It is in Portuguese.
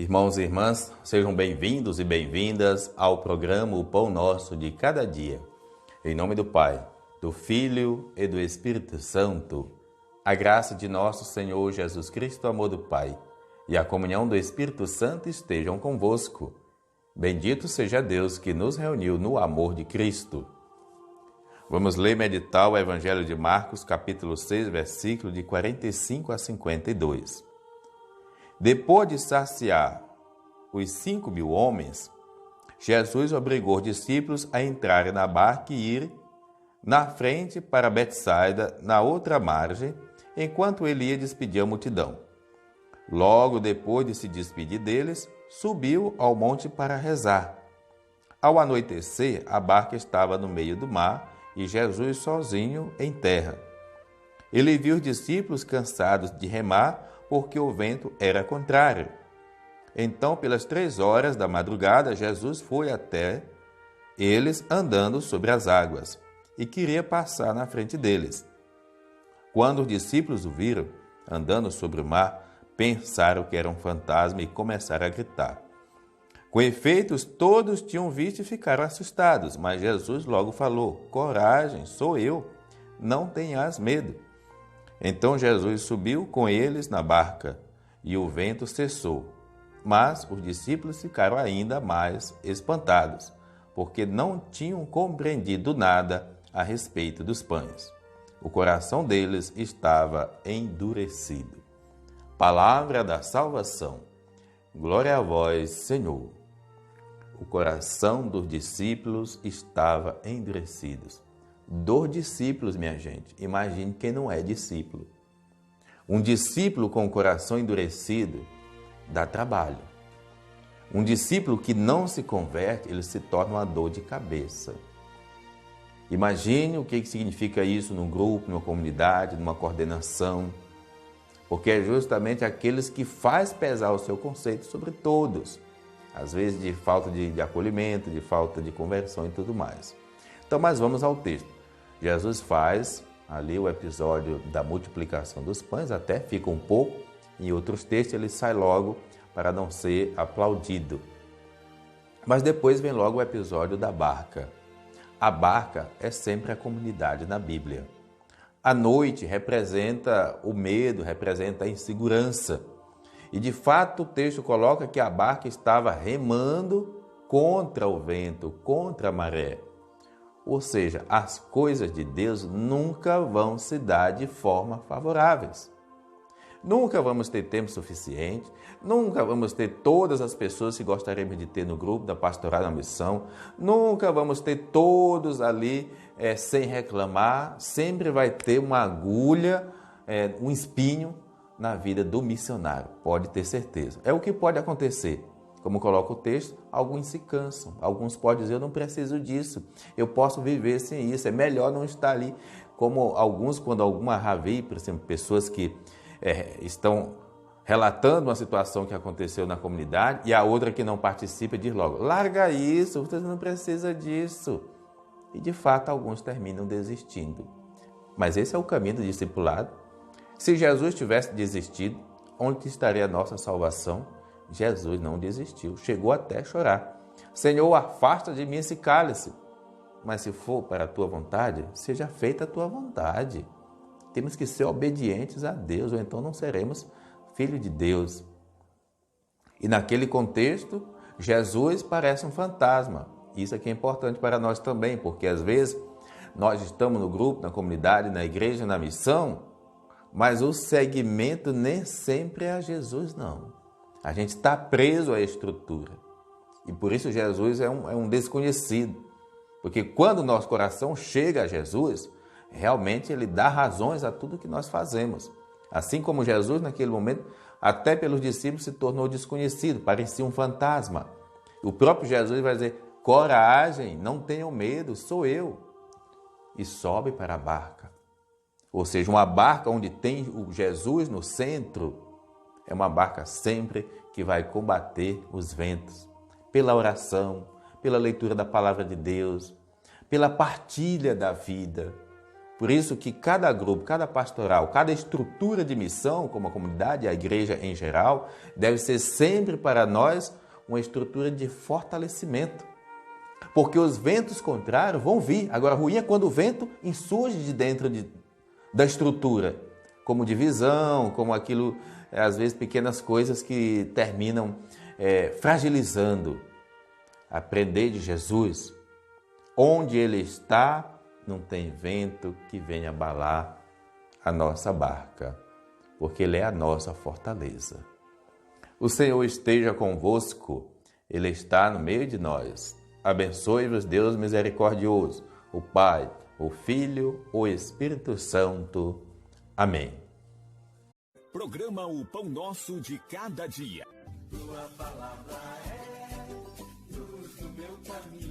Irmãos e irmãs, sejam bem-vindos e bem-vindas ao programa O Pão Nosso de Cada Dia. Em nome do Pai, do Filho e do Espírito Santo, a graça de nosso Senhor Jesus Cristo, o amor do Pai e a comunhão do Espírito Santo estejam convosco. Bendito seja Deus que nos reuniu no amor de Cristo. Vamos ler e meditar o Evangelho de Marcos, capítulo 6, versículo de 45 a 52. Depois de saciar os 5.000 homens, Jesus obrigou os discípulos a entrarem na barca e ir na frente para Betsaida, na outra margem, enquanto ele ia despedir a multidão. Logo depois de se despedir deles, subiu ao monte para rezar. Ao anoitecer, a barca estava no meio do mar e Jesus sozinho em terra. Ele viu os discípulos cansados de remar, porque o vento era contrário. Então, pelas 3 horas da madrugada, Jesus foi até eles andando sobre as águas e queria passar na frente deles. Quando os discípulos o viram andando sobre o mar, pensaram que era um fantasma e começaram a gritar. Com efeito, todos tinham visto e ficaram assustados, mas Jesus logo falou: "Coragem, sou eu, não tenhas medo." Então Jesus subiu com eles na barca e o vento cessou. Mas os discípulos ficaram ainda mais espantados, porque não tinham compreendido nada a respeito dos pães. O coração deles estava endurecido. Palavra da salvação. Glória a vós, Senhor. O coração dos discípulos estava endurecido. Dos discípulos, minha gente. Imagine quem não é discípulo. Um discípulo com o coração endurecido dá trabalho. Um discípulo que não se converte, ele se torna uma dor de cabeça. Imagine o que significa isso num grupo, numa comunidade, numa coordenação. Porque é justamente aqueles que faz pesar o seu conceito sobre todos. Às vezes de falta de acolhimento, de falta de conversão e tudo mais. Então, mas vamos ao texto. Jesus faz ali o episódio da multiplicação dos pães, até fica um pouco. Em outros textos ele sai logo para não ser aplaudido. Mas depois vem logo o episódio da barca. A barca é sempre a comunidade na Bíblia. A noite representa o medo, representa a insegurança. E de fato o texto coloca que a barca estava remando contra o vento, contra a maré. Ou seja, as coisas de Deus nunca vão se dar de forma favoráveis. Nunca vamos ter tempo suficiente, nunca vamos ter todas as pessoas que gostaríamos de ter no grupo da Pastoral da Missão, nunca vamos ter todos ali sem reclamar, sempre vai ter uma agulha, um espinho na vida do missionário, pode ter certeza. É o que pode acontecer. Como coloca o texto, alguns se cansam, alguns podem dizer: eu não preciso disso, eu posso viver sem isso, é melhor não estar ali. Como alguns, quando alguma ravi, por exemplo, pessoas que estão relatando uma situação que aconteceu na comunidade e a outra que não participa diz logo: larga isso, você não precisa disso. E de fato alguns terminam desistindo. Mas esse é o caminho do discipulado. Se Jesus tivesse desistido, onde estaria a nossa salvação? Jesus não desistiu, chegou até a chorar. Senhor, afasta de mim esse cálice. Mas se for para a tua vontade, seja feita a tua vontade. Temos que ser obedientes a Deus, ou então não seremos filhos de Deus. E naquele contexto, Jesus parece um fantasma. Isso aqui é importante para nós também, porque às vezes nós estamos no grupo, na comunidade, na igreja, na missão, mas o segmento nem sempre é a Jesus, não. A gente está preso à estrutura. E por isso Jesus é um desconhecido. Porque quando o nosso coração chega a Jesus, realmente ele dá razões a tudo que nós fazemos. Assim como Jesus, naquele momento, até pelos discípulos se tornou desconhecido, parecia um fantasma. O próprio Jesus vai dizer: coragem, não tenham medo, sou eu. E sobe para a barca. Ou seja, uma barca onde tem o Jesus no centro, é uma barca sempre que vai combater os ventos. Pela oração, pela leitura da palavra de Deus, pela partilha da vida. Por isso que cada grupo, cada pastoral, cada estrutura de missão, como a comunidade, a igreja em geral, deve ser sempre para nós uma estrutura de fortalecimento. Porque os ventos contrários vão vir. Agora, ruim é quando o vento insurge de dentro da estrutura, como divisão, como aquilo, às vezes, pequenas coisas que terminam fragilizando. Aprender de Jesus. Onde Ele está, não tem vento que venha abalar a nossa barca, porque Ele é a nossa fortaleza. O Senhor esteja convosco, Ele está no meio de nós. Abençoe-vos, Deus misericordioso, o Pai, o Filho, o Espírito Santo. Amém. Programa O Pão Nosso de Cada Dia. Tua palavra é luz do meu caminho.